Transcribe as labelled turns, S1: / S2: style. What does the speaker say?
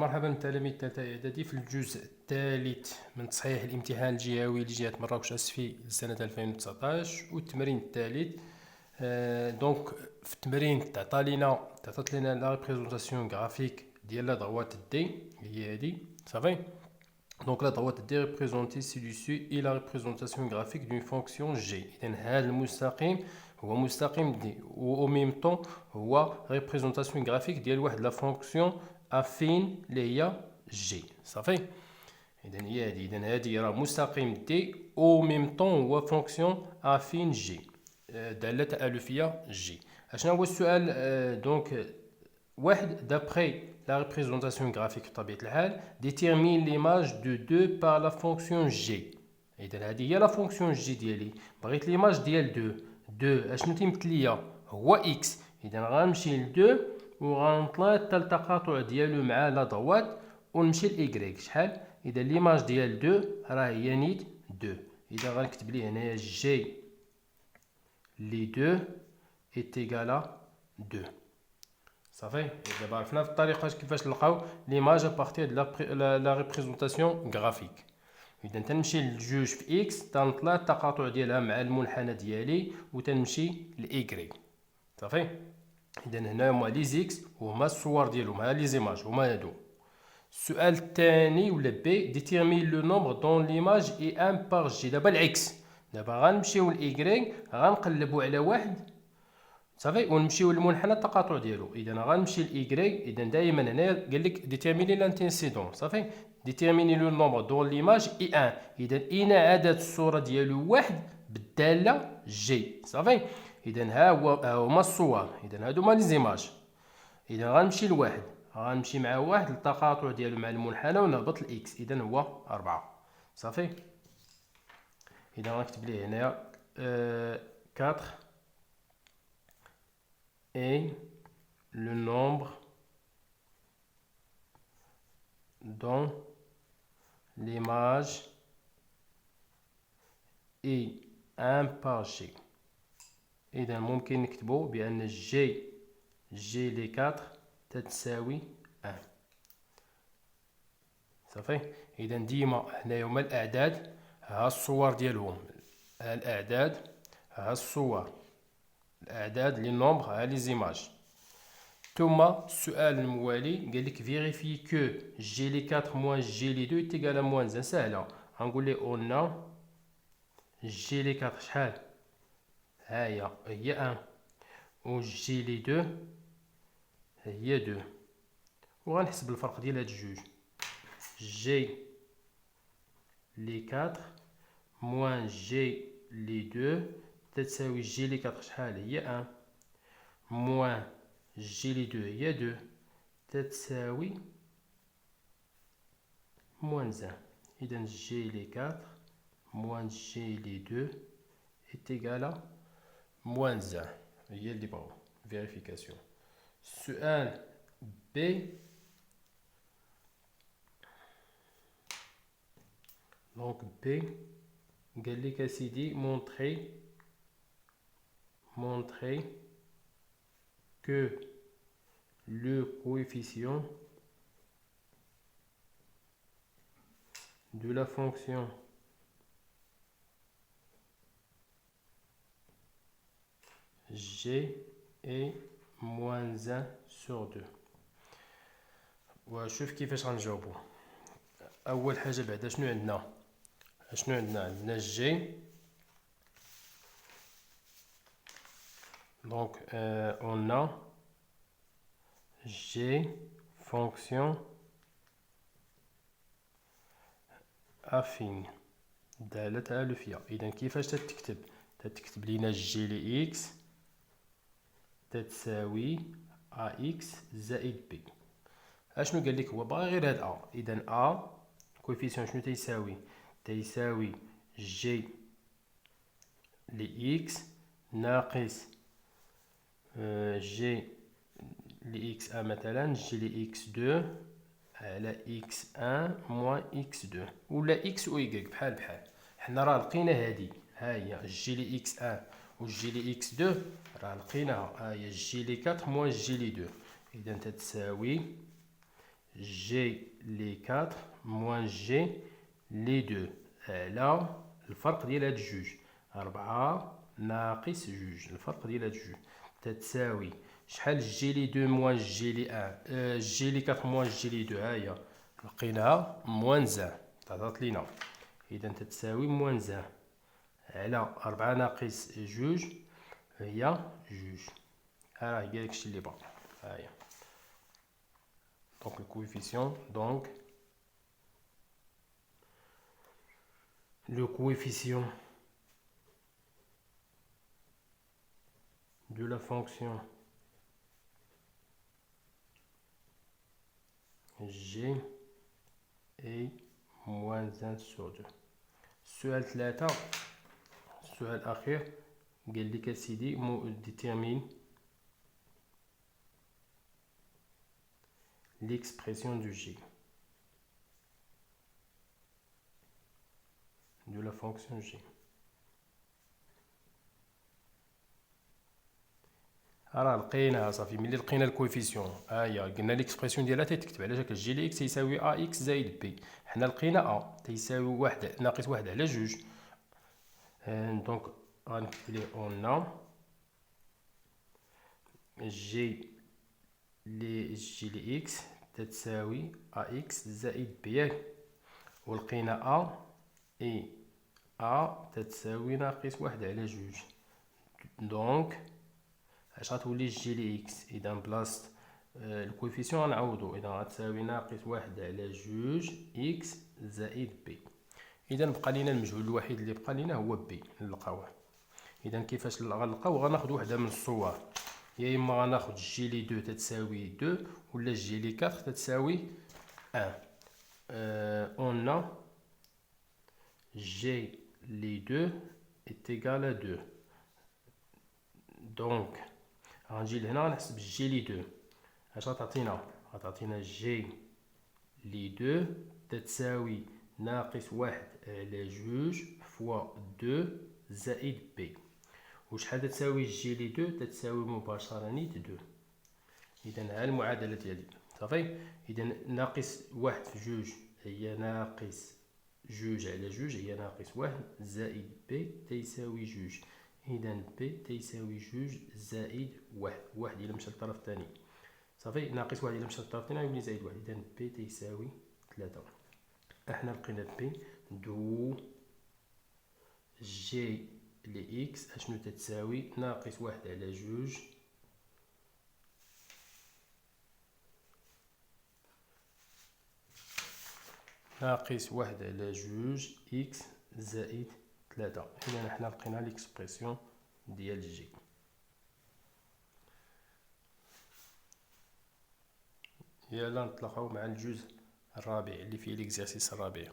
S1: مرحبا بالتلاميذ الثالثة إعدادي في الجزء الثالث من تصحيح الامتحان الجهوي لجهة مراكش أسفي لسنة 2019 والتمرين الثالث. دونك في التمرين تعطت لنا لا ريبريزونطاسيون غرافيك ديال لا droite دي هي هادي صافي. Donc la droite D représentée ci-dessus est la représentation graphique d'une fonction G. إذن هذا المستقيم هو مستقيم D و au même temps هو représentation graphique ديال واحد لا fonction affine اللي هي G صافي. إذن هي هادي، إذن هادي راه مستقيم D au même temps هو fonction affine G دالة تآلفية G. أشنو هو السؤال؟ دونك واحد d'après la représentation graphique بطبيعة الحال détermine l'image de 2 par la fonction G. إذا هذه هي لا فونكسيون G ديالي، بغيت ليماج ديال 2 اشنو تيمثل ليا؟ هو X. إذا غنمشي ل 2 وغنطلع حتى التقاطع ديالو مع لا droite ونمشي ل Y شحال؟ إذا ليماج ديال 2 راه هي نيت 2. إذا غنكتب ليه هنايا G لي 2 est égal à 2. صافي. دابا عرفنا في الطريقه كيفاش نلقاو ليماج ابارتير دو لا ريبريزونطاسيون غرافيك. اذا تنمشي للجوج في اكس تنطلع التقاطع ديالها مع المنحنى ديالي وتنمشي لايكغيك صافي. اذا هنا هما لي زيكس وهما الصور ديالهم، ها لي زيماج هما هادو. السؤال الثاني ولا بي ديتيرمين لو نومبر دون ليماج اي ان بار جي. دابا العكس، دابا غنمشيو لايكغيك غنقلبوا على واحد صافي ونمشيو للمنحنى التقاطع ديالو. اذا غنمشي لايكغيك، اذا دائما هنايا قال لك ديتيرميني لانتينسيدون صافي. ديتيرميني لو نومبر دون ليماج اي ان، اذا انعداد الصوره ديالو واحد بالداله جي صافي. اذا ها هما الصور، اذا هادو هما لي زيماج. اذا غنمشي لواحد، غنمشي مع واحد التقاطع ديالو مع المنحنى ونهبط الاكس، اذا هو 4 صافي. اذا غنكتب ليه هنايا 4 et le nombre dont l'image est 1 par G. إذا ممكن نكتبو بأن جي لي 4 تتساوي 1 صافي. إذا ديما هنايا هما الأعداد، ها الصور ديالهم، ها الأعداد، ها الصور، الأعداد لي نومبر، ها لي زيماج. ثم السؤال الموالي قال لك فيريفي كو جي لي 4 موان جي لي 2 تيكال موان 1. سهلة، غنقول ليه أون جي لي 4 شحال؟ هاهي هي 1 و جي لي 2 هي 2 وغنحسب الفرق ديال هاد الجوج. جي لي 4 موان جي لي 2 تتساوي جي لي 4 شحال؟ هي 1 موان جي لي 2 هي 2 تتساوي موان 1. إذا جي لي 4 موان جي لي 2 est égal à موان 1. هي اللي بغاو فيريفيكاسيون. السؤال بي دونك بي قال لك اسيدي montrer que le coefficient de la fonction G est moins 1 sur 2. وشوف كيفاش غنجاوبو. أول حاجة بعدا شنو عندنا؟ عندنا G. Donc on a G fonction affine دالة تآلفية. إذا كيفاش تتكتب لينا جي لي إكس تتساوي إكس زائد بي. أشنو قال لك؟ هو باغي غير هاد إذا كويفيسيون شنو تيساوي جي لي إكس ناقص جي لي إكس مثلا جي لي إكس 2 على إكس 1 موان إكس 2 ولا إكس و إيكغيك بحال حنا راه لقينا هادي، ها هي جي لي إكس 1 و جي لي إكس 2 راه لقيناها، ها هي جي لي 4 موان جي لي 2. إذا تتساوي جي لي 4 موان جي لي 2 على الفرق ديال هاد الجوج. 4 ناقص جوج، الفرق ديال هاد الجوج تتساوي شحال؟ جي لي 2 موان جي لي 1 جي لي 4 موان جي لي 2 ها هي لقيناها موان زان تعطات لينا، إذا تتساوي موان زان على 4 ناقص جوج هي جوج. ها هي داكشي اللي بقى، ها هي. Donc le coefficient, de la fonction g est moins 1 sur 2. السؤال 3 السؤال الأخير قال لك أسيدي détermine l'expression du g de la fonction g. راه لقيناها صافي. ملي لقينا الكويفيسيون ها هي قلنا ليكسبرسيون ديالها تيتكتب على شكل جي لي اكس يساوي ا اكس زائد بي. حنا لقينا ا تيساوي واحد ناقص واحد على جوج. دونك غنكتب ليه اون ا جي لي اكس تتساوي ا اكس زائد بي، ولقينا ا اي ا تتساوي ناقص واحد على جوج. دونك اش غتولي جي لي اكس؟ اذا بلاصه الكويفيسيون غنعوضو، اذا غتساوي ناقص واحد على جوج اكس زائد بي. اذا بقى لينا المجهول الوحيد اللي بقى لينا هو بي نلقاوه. اذا كيفاش غنلقاو؟ غناخد وحده من الصور، يا اما غناخد جي لي 2 تتساوي 2 ولا جي لي 4 تتساوي 1. on a g les 2 est égal à 2. donc غنجي لهنا غنحسب جي لي 2 اش غتعطينا؟ غتعطينا جي لي 2 تتساوي ناقص واحد على جوج فوا 2 زائد بي. وشحال تتساوي جي لي 2؟ تتساوي مباشرة نيت 2. إذا ها المعادلة ديالي صافي. إذا ناقص واحد في جوج هي ناقص جوج على جوج هي ناقص واحد زائد بي تيساوي جوج. إذا بي تيساوي جوج زائد واحد. واحد إلا مشى للطرف الثاني صافي، ناقص واحد إلا مشى للطرف الثاني غيولي زائد واحد. إذا بي تيساوي 3. احنا لقينا بي. دو جي لي إكس أشنو تتساوي؟ ناقص واحد على جوج ناقص واحد على جوج إكس زائد 3. إذا حنا لقينا ليكسبرسيون ديال جي. يلا نتلاقاو مع الجزء الرابع اللي فيه ليكزارسيس الرابع.